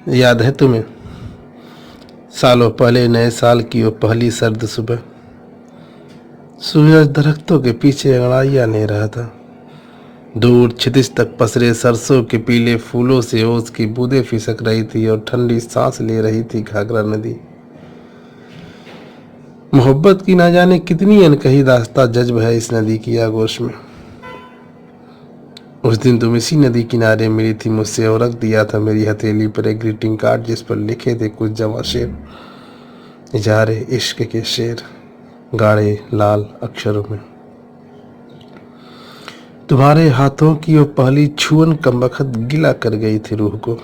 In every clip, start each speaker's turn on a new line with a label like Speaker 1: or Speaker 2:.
Speaker 1: याद है तुम्हें सालों पहले नए साल की वो पहली सर्द सुबह। सूरज दरख्तों के पीछे अंगड़ाइयाँ ले रहा था। दूर क्षितिज तक पसरे सरसों के पीले फूलों से ओस की बूंदें फिसक रही थी और ठंडी सांस ले रही थी घाघरा नदी। मोहब्बत की ना जाने कितनी अनकही दास्तां जज्ब है इस नदी की आगोश में। उस दिन तुम इसी नदी किनारे मिली थी मुझसे और रख दिया था मेरी हथेली पर एक ग्रीटिंग कार्ड जिस पर लिखे थे कुछ जवां शेर, इजहार इश्क के शेर, गाढ़े लाल अक्षरों में। तुम्हारे हाथों की वो पहली छुअन कमबख्त गिला कर गई थी रूह को।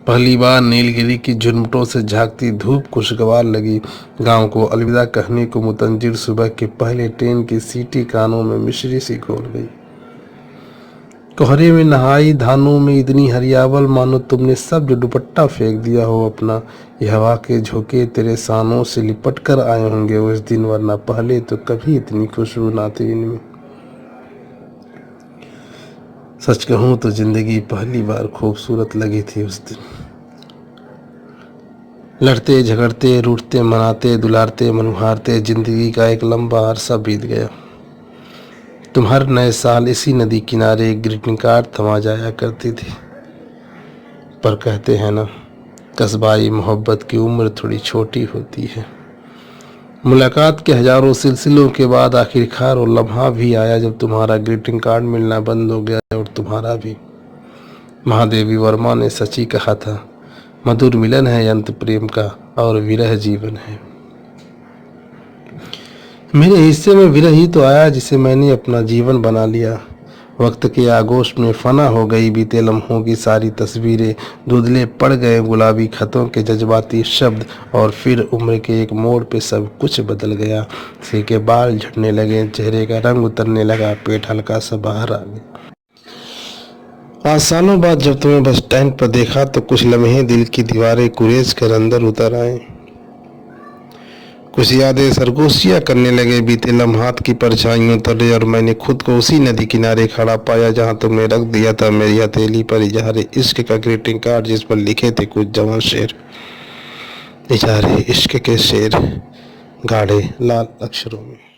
Speaker 1: पहली बार नीलगिरी की झुरमुटों से झांकती धूप खुशगवार लगी। गांव को अलविदा कहने को मुतंजिर सुबह के पहले ट्रेन की सीटी कानों में मिश्री सी घोल गई। कोहरे में नहाई धानों में इतनी हरियावल मानो तुमने सब जो दुपट्टा फेंक दिया हो अपना। ये हवा के झोंके तेरे सानों से लिपट कर आए होंगे उस दिन, वरना पहले तो कभी इतनी खुशबू ना थी इनमें। सच कहूं तो जिंदगी पहली बार खूबसूरत लगी थी उस दिन। लड़ते झगड़ते रूठते मनाते दुलारते मनुहारते जिंदगी का एक लंबा अरसा बीत गया। तुम हर नए साल इसी नदी किनारे एक ग्रीटिंग कार्ड थमा जाया करती थी। पर कहते हैं ना, कस्बाई मोहब्बत की उम्र थोड़ी छोटी होती है। मुलाकात के हजारों सिलसिलों के बाद आखिरकार वो लम्हा भी आया जब तुम्हारा ग्रीटिंग कार्ड मिलना बंद हो गया और तुम्हारा भी। महादेवी वर्मा ने सच ही कहा था, मधुर मिलन है अंत प्रेम का और विरह जीवन है। मेरे हिस्से में विरह ही तो आया जिसे मैंने अपना जीवन बना लिया। वक्त के आगोश में फना हो गई बीते लम्हों की सारी तस्वीरें, धुंधले पड़ गए गुलाबी खतों के जज्बाती शब्द और फिर उम्र के एक मोड़ पे सब कुछ बदल गया। सिर के बाल झड़ने लगे, चेहरे का रंग उतरने लगा, पेट हल्का सा बाहर आ गया। आज सालों बाद जब तुम्हें बस स्टैंड पर देखा तो कुछ लम्हे दिल की दीवारें कुरेद कर अंदर उतर आए। कुछ यादें सरगोशियां करने लगे बीते लम्हात की परछाइयों तले, और मैंने खुद को उसी नदी किनारे खड़ा पाया जहां तुमने रख दिया था मेरी हथेली पर इजहार इश्क का ग्रीटिंग कार्ड जिस पर लिखे थे कुछ जवां शेर, इजहार इश्क के शेर, गाढ़े लाल अक्षरों में।